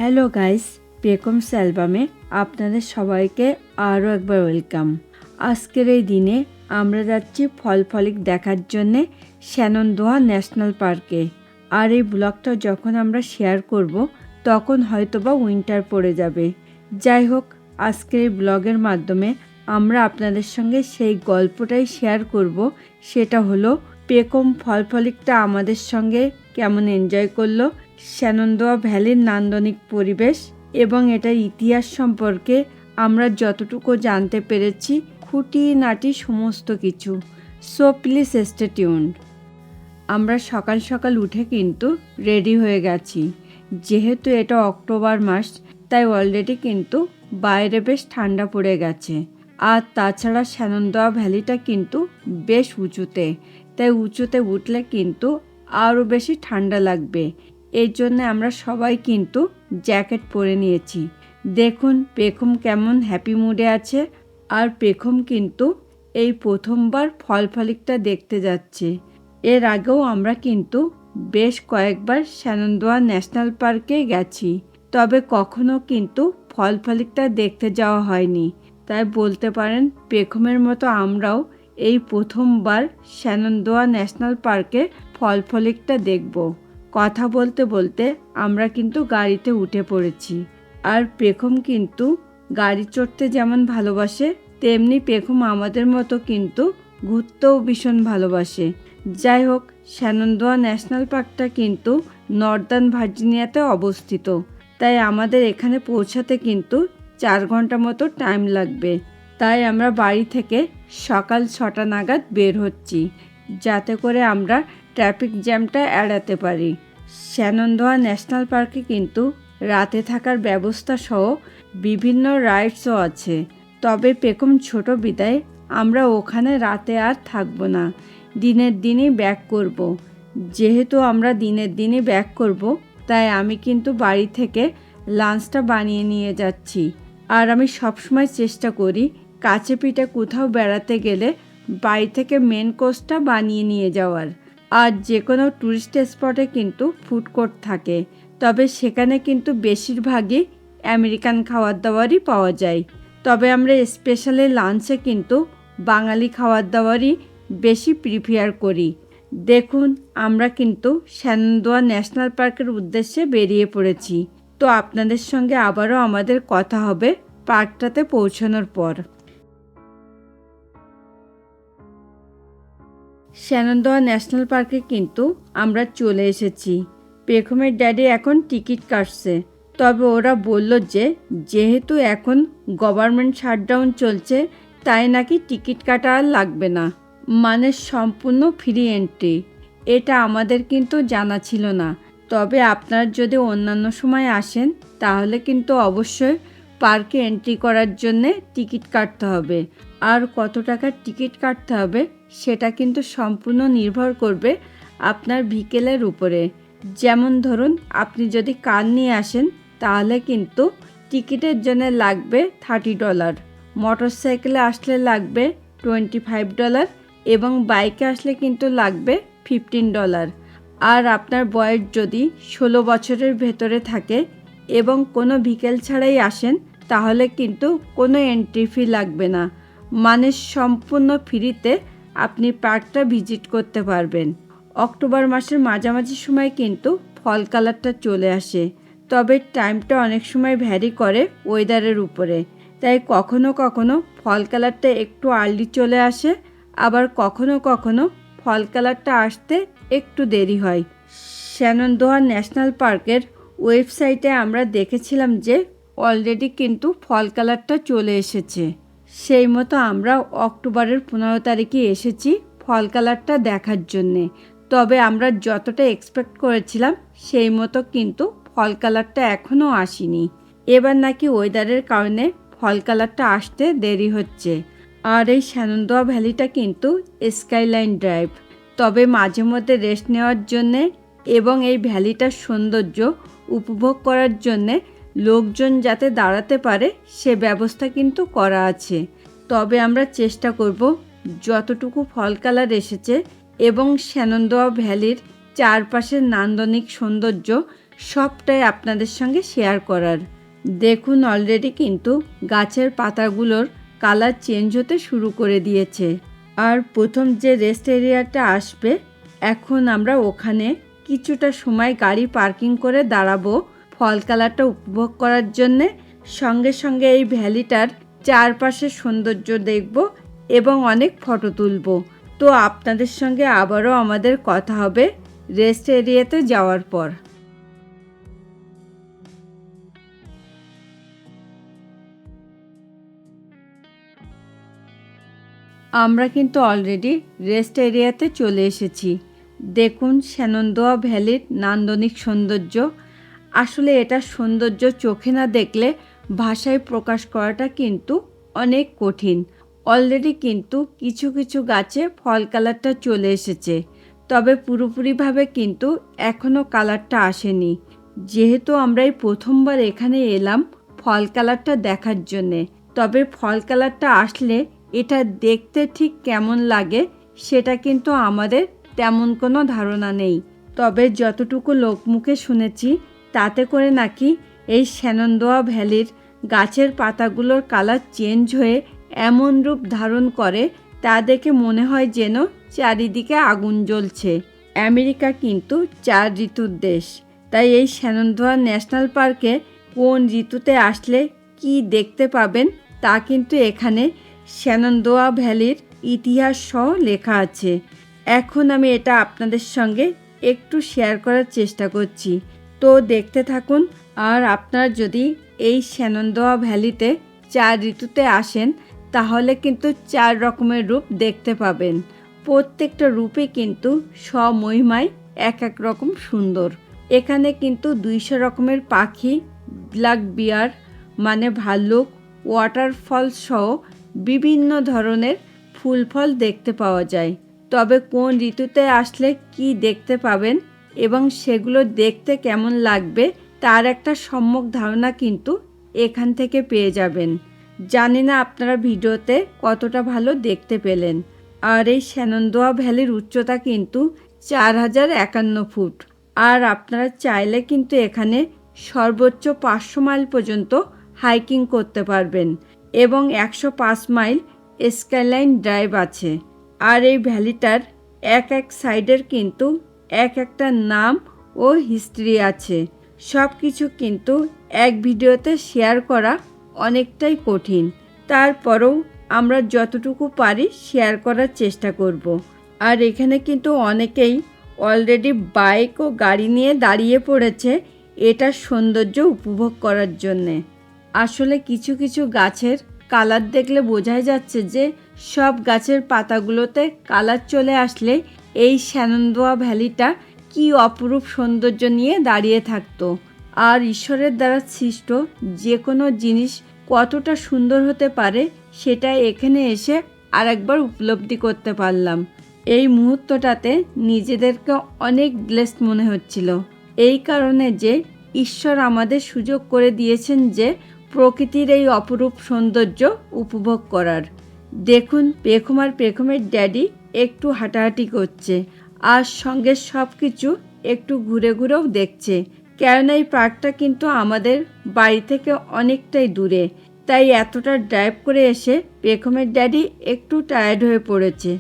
Hello guys, পেকমস অ্যালবামে আপনাদের সবাইকে আরও একবার ওয়েলকাম। আজকের এই দিনে আমরা যাচ্ছি ফলফলিক দেখার জন্যে শ্যাননদোয়া ন্যাশনাল পার্কে। আর এই ব্লগটা যখন আমরা শেয়ার করব তখন হয়তোবা উইন্টার পড়ে যাবে। যাই হোক, আজকের এই ব্লগের মাধ্যমে আমরা আপনাদের সঙ্গে সেই গল্পটাই শেয়ার করব। সেটা হলো পেকম ফলফলিকটা আমাদের সঙ্গে কেমন এনজয় করলো, শ্যাননদোয়া ভ্যালির নান্দনিক পরিবেশ এবং এটার ইতিহাস সম্পর্কে আমরা যতটুকু জানতে পেরেছি, খুঁটিনাটি সমস্ত কিছু। So please stay tuned. আমরা সকাল সকাল উঠে কিন্তু রেডি হয়ে গেছি। যেহেতু এটা অক্টোবর মাস, তাই অলরেডি কিন্তু বাইরে বেশ ঠান্ডা পড়ে গেছে। আর তাছাড়া শ্যাননদোয়া ভ্যালিটা কিন্তু বেশ উঁচুতে, তাই উঁচুতে উঠলে কিন্তু আরও বেশি ঠান্ডা লাগবে। এই জন্যে আমরা সবাই কিন্তু জ্যাকেট পরে নিয়েছি। দেখুন পেখম কেমন হ্যাপি মুডে আছে। আর পেখম কিন্তু এই প্রথমবার ফলফলিকটা দেখতে যাচ্ছে। এর আগেও আমরা কিন্তু বেশ কয়েকবার শ্যাননদোয়া ন্যাশনাল পার্কে গেছি, তবে কখনো কিন্তু ফলফলিকটা দেখতে যাওয়া হয়নি। তাই বলতে পারেন পেখমের মতো আমরাও এই প্রথমবার শ্যাননদোয়া ন্যাশনাল পার্কে ফলফলিকটা দেখব। কথা বলতে বলতে আমরা কিন্তু গাড়িতে উঠে পড়েছি। আর পেখম কিন্তু গাড়ি চড়তে যেমন ভালোবাসে, তেমনি পেখম আমাদের মতো কিন্তু ঘুরতেও ভীষণ ভালোবাসে। যাই হোক, শ্যাননদোয়া ন্যাশনাল পার্কটা কিন্তু নর্দার্ন ভার্জিনিয়াতে অবস্থিত, তাই আমাদের এখানে পৌঁছাতে কিন্তু 4 ঘন্টা মতো টাইম লাগবে। তাই আমরা বাড়ি থেকে সকাল 6টা নাগাদ বের হচ্ছি, যাতে করে আমরা ট্রাফিক জ্যামটা এড়াতে পারি। শ্যাননদোয়া ন্যাশনাল পার্কে কিন্তু রাতে থাকার ব্যবস্থা সহ বিভিন্ন রাইডসও আছে, তবে পেখম ছোট বিদায় আমরা ওখানে রাতে আর থাকবো না, দিনের দিনই ব্যাক করব। যেহেতু আমরা দিনের দিনই ব্যাক করব, তাই আমি কিন্তু বাড়ি থেকে লাঞ্চটা বানিয়ে নিয়ে যাচ্ছি। আর আমি সবসময় চেষ্টা করি কাছে পিঠে কোথাও বেড়াতে গেলে বাড়ি থেকে মেন কোর্সটা বানিয়ে নিয়ে যাওয়ার। আর যে কোনো ট্যুরিস্ট স্পটে কিন্তু ফুড কোর্ট থাকে, তবে সেখানে কিন্তু বেশিরভাগই আমেরিকান খাবার দাবারই পাওয়া যায়। তবে আমরা স্পেশালি লাঞ্চে কিন্তু বাঙালি খাবার দাবারই বেশি প্রিফার করি। দেখুন, আমরা কিন্তু শ্যাননদোয়া ন্যাশনাল পার্কের উদ্দেশ্যে বেরিয়ে পড়েছি। তো আপনাদের সঙ্গে আবারও আমাদের কথা হবে পার্কটাতে পৌঁছানোর পর। শ্যাননদোয়া ন্যাশনাল পার্কে কিন্তু আমরা চলে এসেছি। পেখমের ড্যাডি এখন টিকিট কাটছে, তবে ওরা বলল যে যেহেতু এখন গভর্নমেন্ট শাটডাউন চলছে, তাই নাকি টিকিট কাটা আর লাগবে না, মানে সম্পূর্ণ ফ্রি এন্ট্রি। এটা আমাদের কিন্তু জানা ছিল না। তবে আপনারা যদি অন্যান্য সময় আসেন, তাহলে কিন্তু অবশ্যই পার্কে এন্ট্রি করার জন্যে টিকিট কাটতে হবে। আর কত টাকার টিকিট কাটতে হবে সেটা কিন্তু সম্পূর্ণ নির্ভর করবে আপনার ভেহিকেলের উপরে। যেমন ধরুন, আপনি যদি কার নিয়ে আসেন তাহলে কিন্তু টিকিটের জন্য লাগবে $30, মোটর সাইকেলে আসলে লাগবে $25 এবং বাইকে আসলে কিন্তু লাগবে $15। আর আপনার বয়স যদি 16 বছরের ভেতরে থাকে এবং কোনো ভেহিকেল ছাড়াই আসেন, তাহলে কিন্তু কোনো এন্ট্রি ফি লাগবে না, মানে সম্পূর্ণ ফ্রিতে আপনি পার্কটা ভিজিট করতে পারবেন। অক্টোবর মাসের মাঝামাঝি সময় কিন্তু ফল কালারটা চলে আসে, তবে টাইমটা অনেক সময় ভ্যারি করে ওয়েদারের উপরে। তাই কখনো কখনো ফল কালারটা একটু আর্লি চলে আসে, আবার কখনো কখনো ফল কালারটা আসতে একটু দেরি হয়। শ্যাননদোয়া ন্যাশনাল পার্কের ওয়েবসাইটে আমরা দেখেছিলাম যে অলরেডি কিন্তু ফল কালারটা চলে এসেছে। সেই মতো আমরা অক্টোবরের 15 তারিখে এসেছি ফল কালারটা দেখার জন্যে। তবে আমরা যতটা এক্সপেক্ট করেছিলাম সেই মতো কিন্তু ফল কালারটা এখনও আসেনি। এবার নাকি ওয়েদারের কারণে ফল কালারটা আসতে দেরি হচ্ছে। আর এই শ্যাননদোয়া ভ্যালিটা কিন্তু স্কাইলাইন ড্রাইভ, তবে মাঝে মধ্যে রেস্ট নেওয়ার জন্যে এবং এই ভ্যালিটার সৌন্দর্য উপভোগ করার জন্যে লোকজন যাতে দাঁড়াতে পারে সে ব্যবস্থা কিন্তু করা আছে। তবে আমরা চেষ্টা করব যতটুকু ফল কালার এসেছে এবং শ্যাননদোয়া ভ্যালির চারপাশের নান্দনিক সৌন্দর্য সবটাই আপনাদের সঙ্গে শেয়ার করার। দেখুন অলরেডি কিন্তু গাছের পাতাগুলোর কালার চেঞ্জ হতে শুরু করে দিয়েছে। আর প্রথম যে রেস্ট এরিয়াটা আসবে, এখন আমরা ওখানে কিছুটা সময় গাড়ি পার্কিং করে দাঁড়াবো ফল কালারটা উপভোগ করার জন্যে। সঙ্গে সঙ্গে এই ভ্যালিটার চারপাশের সৌন্দর্য দেখব এবং অনেক ফটো তুলব। তো আপনাদের সঙ্গে আবারও আমাদের কথা হবে রেস্ট এরিয়াতে যাওয়ার পর। আমরা কিন্তু অলরেডি রেস্ট এরিয়াতে চলে এসেছি। দেখুন শ্যানন্দোয়া ভ্যালির নান্দনিক সৌন্দর্য। আসলে এটা সৌন্দর্য চোখে না দেখলে ভাষায় প্রকাশ করাটা কিন্তু অনেক কঠিন। অলরেডি কিন্তু কিছু কিছু গাছে ফল কালারটা চলে এসেছে, তবে পুরোপুরিভাবে কিন্তু এখনও কালারটা আসেনি। যেহেতু আমরা এই প্রথমবার এখানে এলাম ফল কালারটা দেখার জন্যে, তবে ফল কালারটা আসলে এটা দেখতে ঠিক কেমন লাগে সেটা কিন্তু আমাদের তেমন কোনো ধারণা নেই। তবে যতটুকু লোকমুখে শুনেছি তাতে করে নাকি এই শ্যানন্দোয়া ভ্যালির গাছের পাতাগুলোর কালার চেঞ্জ হয়ে এমন রূপ ধারণ করে তা দেখে মনে হয় যেন চারিদিকে আগুন জ্বলছে। আমেরিকা কিন্তু 4 ঋতুর দেশ, তাই এই শ্যানন্দোয়া ন্যাশনাল পার্কে কোন ঋতুতে আসলে কি দেখতে পাবেন তা কিন্তু এখানে শ্যানন্দোয়া ভ্যালির ইতিহাস সহ লেখা আছে। এখন আমি এটা আপনাদের সঙ্গে একটু শেয়ার করার চেষ্টা করছি, তো দেখতে থাকুন। আর আপনারা যদি এই শ্যানন্দোয়া ভ্যালিতে 4 ঋতুতে আসেন তাহলে কিন্তু 4 রকমের রূপ দেখতে পাবেন। প্রত্যেকটা রূপে কিন্তু স্বমহিমায় এক এক রকম সুন্দর। এখানে কিন্তু 200 রকমের পাখি, ব্ল্যাক বিয়ার মানে ভাল্লুক, ওয়াটারফল সহ বিভিন্ন ধরনের ফুল ফল দেখতে পাওয়া যায়। তবে কোন ঋতুতে আসলে কি দেখতে পাবেন এবং সেগুলো দেখতে কেমন লাগবে তার একটা সম্যক ধারণা কিন্তু এখান থেকে পেয়ে যাবেন। জানি না আপনারা ভিডিওতে কতটা ভালো দেখতে পেলেন। আর এই শ্যানন্দোয়া ভ্যালির উচ্চতা কিন্তু 4051 ফুট। আর আপনারা চাইলে কিন্তু এখানে সর্বোচ্চ 500 মাইল পর্যন্ত হাইকিং করতে পারবেন এবং 105 মাইল স্কাইলাইন ড্রাইভ আছে। আর এই ভ্যালিটার এক এক সাইডের কিন্তু এক একটা নাম ও হিস্ট্রি আছে। সব কিছু কিন্তু এক ভিডিওতে শেয়ার করা অনেকটাই কঠিন, তারপরেও আমরা যতটুকু পারি শেয়ার করার চেষ্টা করব। আর এখানে কিন্তু অনেকেই অলরেডি বাইক ও গাড়ি নিয়ে দাঁড়িয়ে পড়েছে এটার সৌন্দর্য উপভোগ করার জন্যে। আসলে কিছু কিছু গাছের কালার দেখলে বোঝাই যাচ্ছে যে সব গাছের পাতাগুলোতে কালার চলে আসলে এই শ্যানন্দোয়া ভ্যালিটা কি অপরূপ সৌন্দর্য নিয়ে দাঁড়িয়ে থাকতো। আর ঈশ্বরের দ্বারা সৃষ্ট যে কোনো জিনিস কতটা সুন্দর হতে পারে সেটা এখানে এসে আরেকবার উপলব্ধি করতে পারলাম। এই মুহূর্তটাতে নিজেদেরকে অনেক ব্লেসড মনে হচ্ছিল, এই কারণে যে ঈশ্বর আমাদের সুযোগ করে দিয়েছেন যে প্রকৃতির এই অপরূপ সৌন্দর্য উপভোগ করার। দেখুন পেখম আর পেখমের ড্যাডি একটু হাঁটাহাঁটি করছে আর সঙ্গে সব কিছু একটু ঘুরে ঘুরেও দেখছে, কেননা এই পার্কটা কিন্তু আমাদের বাড়ি থেকে অনেকটাই দূরে। তাই এতটা ড্রাইভ করে এসে পেখমের ড্যাডি একটু টায়ার্ড হয়ে পড়েছে।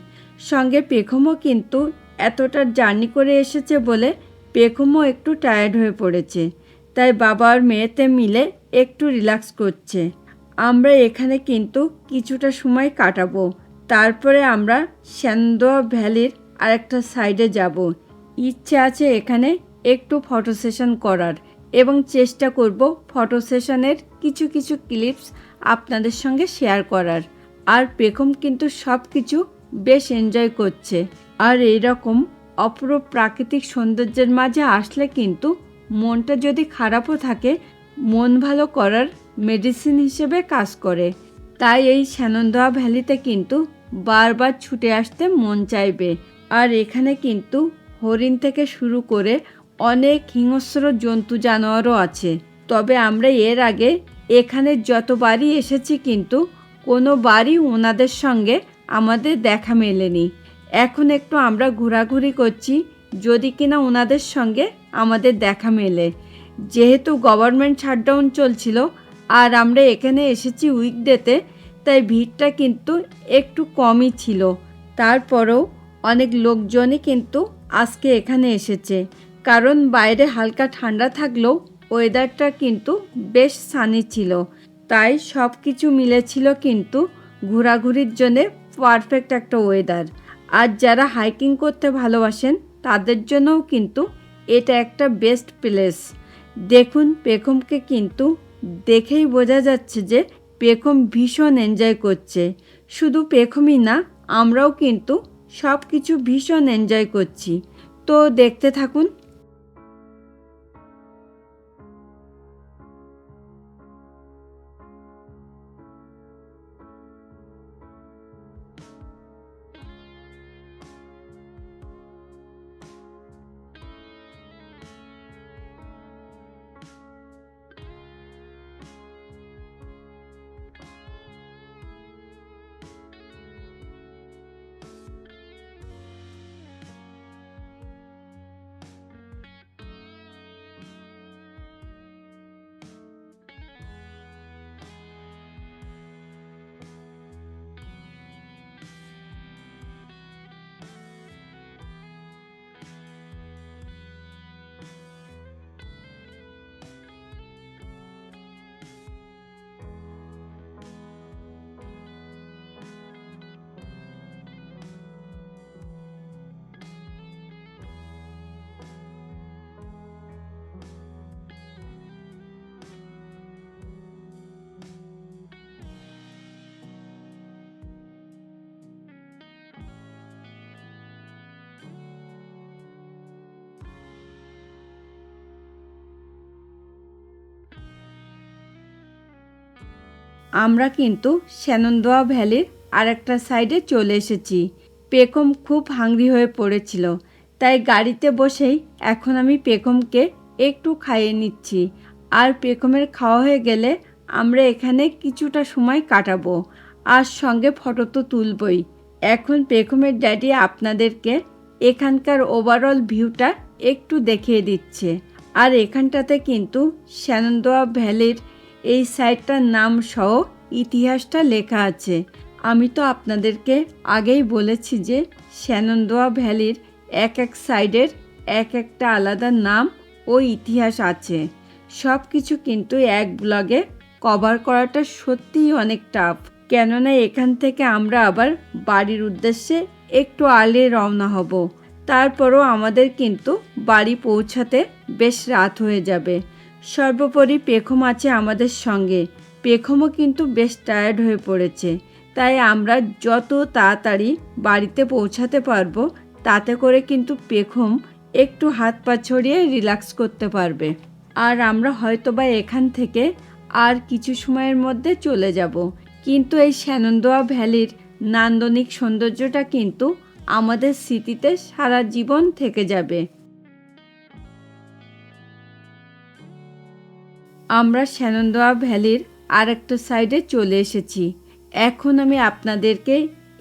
সঙ্গে পেখমও কিন্তু এতটা জার্নি করে এসেছে বলে পেখমও একটু টায়ার্ড হয়ে পড়েছে। তাই বাবা আর মেয়েতে মিলে একটু রিল্যাক্স করছে। আমরা এখানে কিন্তু কিছুটা সময় কাটাবো, তারপরে আমরা শ্যানন্দোয়া ভ্যালির আরেকটা সাইডে যাব। ইচ্ছে আছে এখানে একটু ফটো সেশন করার এবং চেষ্টা করব ফটো সেশনের কিছু কিছু ক্লিপস আপনাদের সঙ্গে শেয়ার করার। আর পেখম কিন্তু সব কিছু বেশ এনজয় করছে। আর এইরকম অপরূপ প্রাকৃতিক সৌন্দর্যের মাঝে আসলে কিন্তু মনটা যদি খারাপও থাকে মন ভালো করার মেডিসিন হিসেবে কাজ করে। তাই এই শ্যানন্দোয়া ভ্যালিতে কিন্তু বারবার ছুটে আসতে মন চাইবে। আর এখানে কিন্তু হরিণ থেকে শুরু করে অনেক হিংস্র জন্তু জানোয়ারও আছে। তবে আমরা এর আগে এখানে যতবারই এসেছি কিন্তু কোনো বারই ওনাদের সঙ্গে আমাদের দেখা মেলেনি। এখন একটু আমরা ঘোরাঘুরি করছি, যদি কিনা ওনাদের সঙ্গে আমাদের দেখা মেলে। যেহেতু গভর্নমেন্ট শাটডাউন চলছিল আর আমরা এখানে এসেছি উইকডেতে, তাই ভিড়টা কিন্তু একটু কমই ছিল। তারপরেও অনেক লোকজনই কিন্তু আজকে এখানে এসেছে, কারণ বাইরে হালকা ঠান্ডা থাকলেও ওয়েদারটা কিন্তু বেশ সানি ছিল। তাই সব কিছু মিলেছিল কিন্তু ঘোরাঘুরির জন্যে পারফেক্ট একটা ওয়েদার। আর যারা হাইকিং করতে ভালোবাসেন তাদের জন্যও কিন্তু এটা একটা বেস্ট প্লেস। দেখুন পেখমকে কিন্তু দেখেই বোঝা যাচ্ছে যে পেখম ভীষণ এনজয় করছে। শুধু পেখমই না, আমরাও কিন্তু সব কিছু ভীষণ এনজয় করছি। তো দেখতে থাকুন। আমরা কিন্তু শ্যানন্দোয়া ভ্যালির আরেকটা সাইডে চলে এসেছি। পেখম খুব হাংরি হয়ে পড়েছিল, তাই গাড়িতে বসেই এখন আমি পেখমকে একটু খাইয়ে নিচ্ছি। আর পেখমের খাওয়া হয়ে গেলে আমরা এখানে কিছুটা সময় কাটাবো, আর সঙ্গে ফটো তো তুলবই। এখন পেখমের ড্যাডি আপনাদেরকে এখানকার ওভারঅল ভিউটা একটু দেখিয়ে দিচ্ছে। আর এখানটাতে কিন্তু শ্যানন্দোয়া ভ্যালির এই সাইটটার নাম সহ ইতিহাসটা লেখা আছে। আমি তো আপনাদেরকে আগেই বলেছি যে শ্যানন্দোয়া ভ্যালির এক এক সাইডের এক একটা আলাদা নাম ও ইতিহাস আছে। সব কিছু কিন্তু এক ব্লগে কভার করাটা সত্যিই অনেক টাফ, কেননা এখান থেকে আমরা আবার বাড়ির উদ্দেশ্যে একটু আর্লি রওনা হব। তারপরও আমাদের কিন্তু বাড়ি পৌঁছাতে বেশ রাত হয়ে যাবে। সর্বোপরি পেখম আছে আমাদের সঙ্গে। পেখমও কিন্তু বেশ টায়ার্ড হয়ে পড়েছে, তাই আমরা যত তাড়াতাড়ি বাড়িতে পৌঁছাতে পারবো তাতে করে কিন্তু পেখম একটু হাত পা ছড়িয়ে রিল্যাক্স করতে পারবে। আর আমরা হয়তোবা এখান থেকে আর কিছু সময়ের মধ্যে চলে যাব, কিন্তু এই শ্যানন্দোয়া ভ্যালির নান্দনিক সৌন্দর্যটা কিন্তু আমাদের স্মৃতিতে সারা জীবন থেকে যাবে। আমরা শ্যানন্দোয়া ভ্যালির আরেকটা সাইডে চলে এসেছি। এখন আমি আপনাদেরকে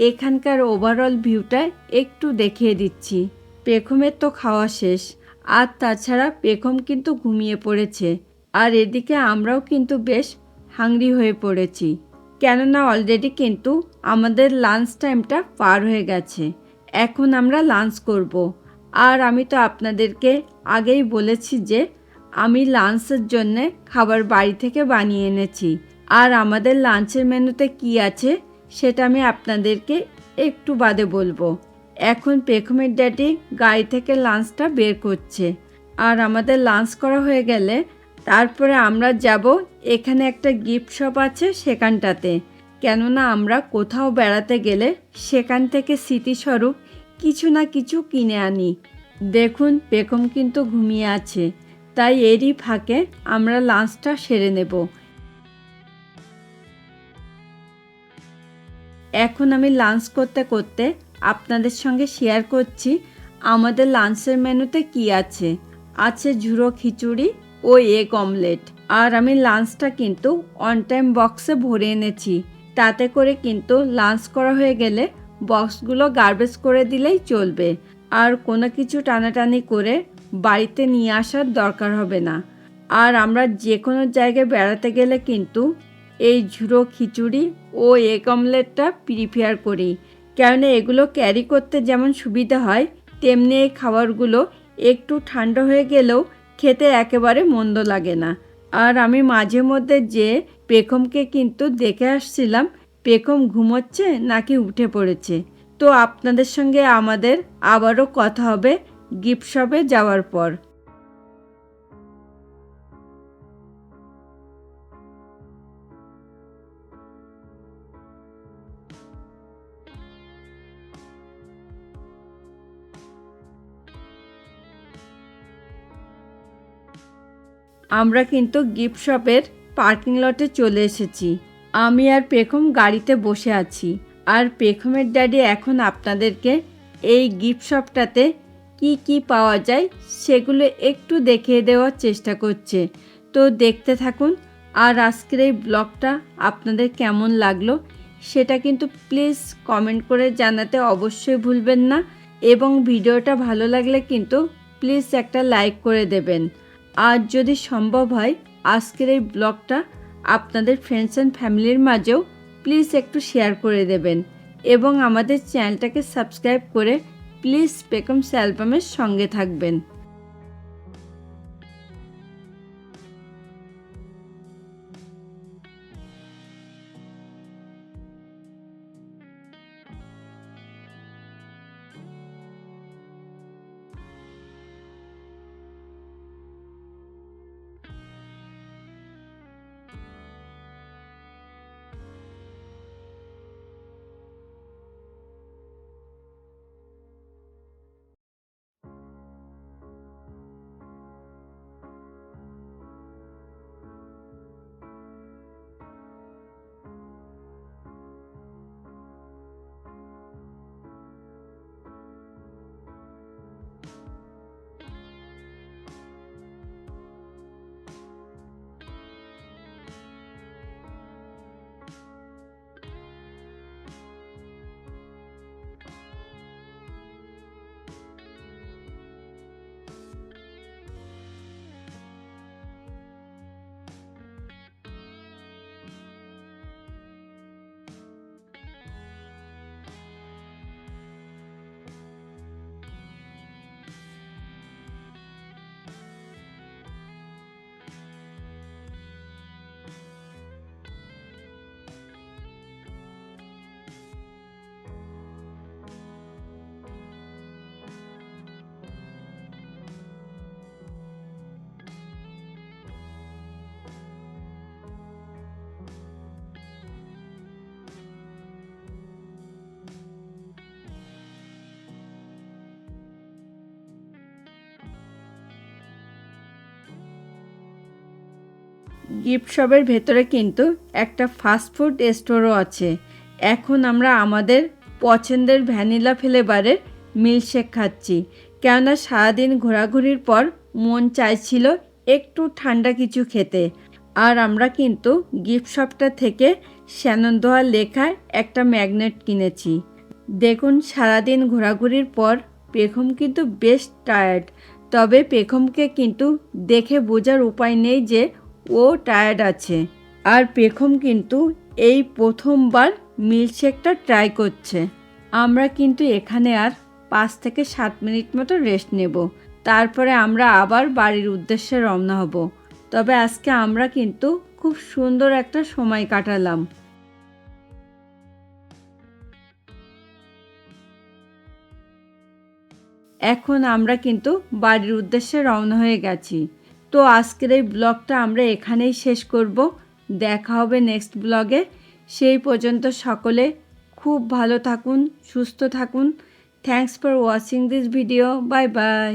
এখানকার ওভারঅল ভিউটা একটু দেখিয়ে দিচ্ছি। পেখমের তো খাওয়া শেষ, আর তাছাড়া পেখম কিন্তু ঘুমিয়ে পড়েছে। আর এদিকে আমরাও কিন্তু বেশ হাংরি হয়ে পড়েছি, কেননা অলরেডি কিন্তু আমাদের লাঞ্চ টাইমটা পার হয়ে গেছে। এখন আমরা লাঞ্চ করব। আর আমি তো আপনাদেরকে আগেই বলেছি যে আমি লাঞ্চের জন্যে খাবার বাড়ি থেকে বানিয়ে এনেছি। আর আমাদের লাঞ্চের মেনুতে কি আছে সেটা আমি আপনাদেরকে একটু বাদে বলবো। এখন পেখমের ড্যাডি গাড়ি থেকে লাঞ্চটা বের করছে। আর আমাদের লাঞ্চ করা হয়ে গেলে তারপরে আমরা যাব এখানে একটা গিফট শপ আছে সেখানটাতে, কেননা আমরা কোথাও বেড়াতে গেলে সেখান থেকে স্মৃতিস্বরূপ কিছু না কিছু কিনে আনি। দেখুন পেখম কিন্তু ঘুমিয়ে আছে, তাই এরই ফাঁকে আমরা লাঞ্চটা সেরে নেব। এখন আমি লাঞ্চ করতে করতে আপনাদের সঙ্গে শেয়ার করছি আমাদের লাঞ্চের মেনুতে কি আছে। আছে ঝুড়ো খিচুড়ি ও এগ অমলেট। আর আমি লাঞ্চটা কিন্তু অন টাইম বক্সে ভরে এনেছি, তাতে করে কিন্তু লাঞ্চ করা হয়ে গেলে বক্সগুলো গার্বেজ করে দিলেই চলবে। আর কোনো কিছু টানাটানি করে বাড়িতে নিয়ে আসার দরকার হবে না। আর আমরা যে কোনো জায়গায় বেড়াতে গেলে কিন্তু এই ঝুড়ো খিচুড়ি ও এগ অমলেটটা প্রিফার করি, কেননা এগুলো ক্যারি করতে যেমন সুবিধা হয়, তেমনি এই খাবারগুলো একটু ঠান্ডা হয়ে গেলেও খেতে একেবারে মন্দ লাগে না। আর আমি মাঝে মধ্যে যে পেখমকে কিন্তু দেখে আসছিলাম পেখম ঘুমোচ্ছে নাকি উঠে পড়েছে। তো আপনাদের সঙ্গে আমাদের আবারও কথা হবে গিফট শপে যাওয়ার পর। আমরা কিন্তু গিফট শপের পার্কিং লটে চলে এসেছি। আমি আর পেখম গাড়িতে বসে আছি, আর পেখমের ড্যাডি এখন আপনাদেরকে এই গিফট শপটাতে কি কি পাওয়া যায় সেগুলো একটু দেখিয়ে দেওয়ার চেষ্টা করছে। তো দেখতে থাকুন। আর আজকের এই ব্লগটা আপনাদের কেমন লাগলো সেটা কিন্তু প্লিজ কমেন্ট করে জানাতে অবশ্যই ভুলবেন না, এবং ভিডিওটা ভালো লাগলে কিন্তু প্লিজ একটা লাইক করে দেবেন। আর যদি সম্ভব হয় আজকের এই ব্লগটা আপনাদের ফ্রেন্ডস অ্যান্ড ফ্যামিলির মাঝেও প্লিজ একটু শেয়ার করে দেবেন, এবং আমাদের চ্যানেলটাকে সাবস্ক্রাইব করে প্লিজ পেখমস অ্যালবামের সঙ্গে থাকবেন। গিফট শপের ভেতরে কিন্তু একটা ফাস্টফুড স্টোরও আছে। এখন আমরা আমাদের পছন্দের ভ্যানিলা ফ্লেভারের মিল্কশেক খাচ্ছি, কেননা সারাদিন ঘোরাঘুরির পর মন চাইছিল একটু ঠান্ডা কিছু খেতে। আর আমরা কিন্তু গিফট শপটা থেকে শ্যানন্দোয়া লেখায় একটা ম্যাগনেট কিনেছি। দেখুন, সারাদিন ঘোরাঘুরির পর পেখম কিন্তু বেশ টায়ার্ড, তবে পেখমকে কিন্তু দেখে বোঝার উপায় নেই যে ও টায়ার্ড আছে। আর পেখম কিন্তু এই প্রথমবার মিল্কশেকটা ট্রাই করছে। আমরা কিন্তু এখানে আর 5 থেকে 7 মিনিট মতো রেস্ট নেব, তারপরে আমরা আবার বাড়ির উদ্দেশ্যে রওনা হব। তবে আজকে আমরা কিন্তু খুব সুন্দর একটা সময় কাটালাম। এখন আমরা কিন্তু বাড়ির উদ্দেশ্যে রওনা হয়ে গেছি। তো আজকের এই ব্লগটা আমরা এখানেই শেষ করব। দেখা হবে নেক্সট ব্লগে। সেই পর্যন্ত সকলে খুব ভালো থাকুন, সুস্থ থাকুন। Thanks for watching this video. Bye bye.